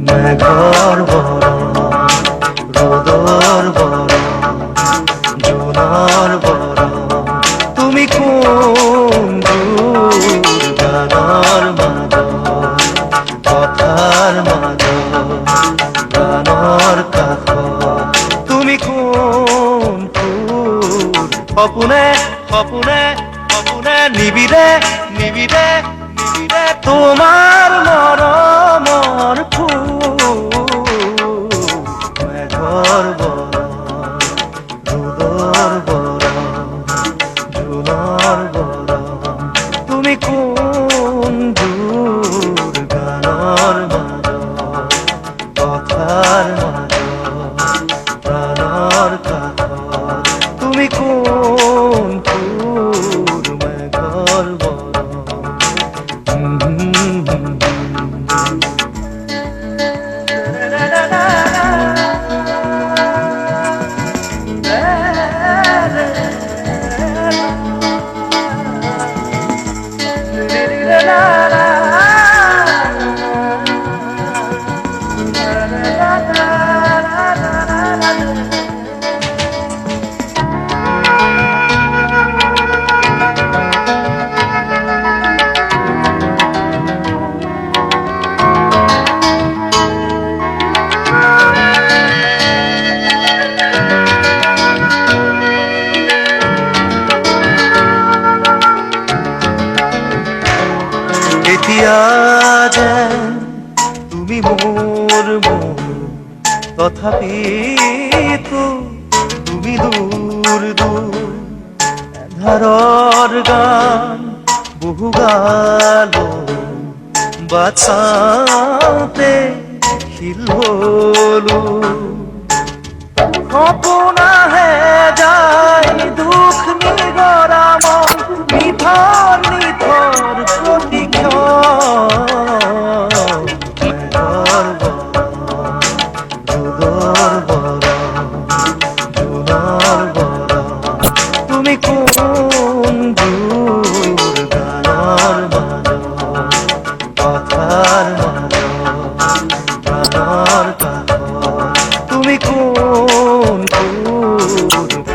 মেঘর বরণ রোদর বরণ জোনার বরণ তুমি কোন দূর গানার মাদল কথার মাদল গানার কাঠ তুমি কোন ফুল সপোনে সপোনে সপোনে নিবিড়ে নিবিড়ে নিবিড়ে তোমার মৰমৰ ফুল মেঘৰ বৰণ ৰ'দৰ বৰণ জোনাৰ বৰণ তুমি কোন দূৰ গানৰ মাজত কথাৰ মাজত প্ৰাণৰ কাষত তুমি কোন ফুল মেঘৰ বৰণ এতিয়া যেন তুমি মোৰ মন তথাপিতো তুমি দূৰ দূৰ এন্ধাৰৰ গান বহু গালো বাট চাওঁতে শিল হলো সপোন আহে যায় দুখ নিগৰা মন নিথৰ নিথৰ মেঘৰ বৰণ ৰ'দৰ বৰণ জোনাৰ বৰণ তুমি কোন দূৰ গানৰ মাজত কথাৰ মাজত প্ৰাণৰ কাষত তুমি কোন ফুল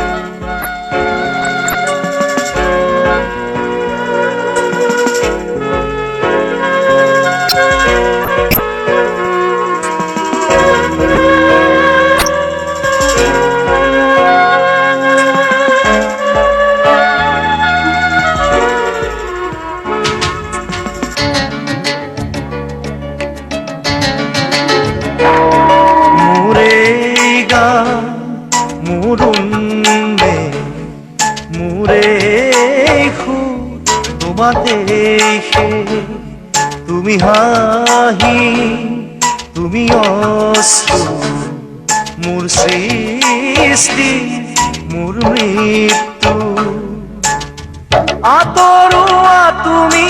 মুরুন্নে মুরে তোমার দেখে তুমি হাহি তুমি অশ্রু মোর সৃষ্টি মোর মৃত্যু আতৰুৱা তুমি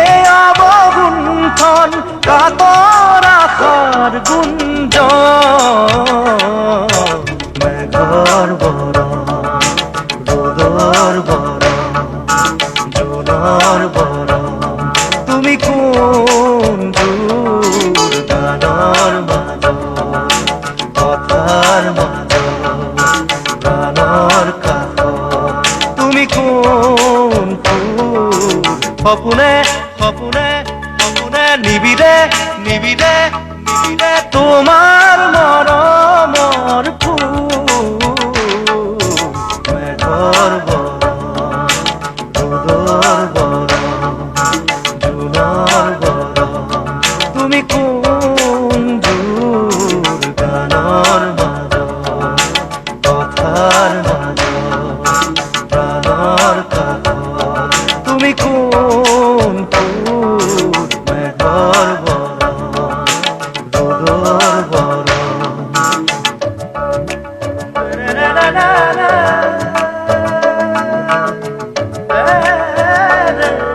এই অৱগুণ্ঠন কাতৰ আশাৰ গুঞ্জন মেঘৰ বৰণ ৰ'দৰ বৰণ জোনাৰ বৰণ তুমি কোন দূৰ গানৰ মাজত কথাৰ মাজত প্ৰাণৰ কাষত তুমি কোন ফুল সপোনে সপোনে সপোনে নিবিড়ে নিবিড়ে নিবিড়ে তোমাৰ মৰমৰ ফুল মেঘৰ বৰণ ৰ'দৰ বৰণ জোনাৰ বৰণ তুমি কোন দূৰ গানৰ মাজত কথাৰ মাজত প্ৰাণৰ কাষত তুমি কোন ফুল মেঘৰ বৰণ ৰ'দৰ বৰণ রে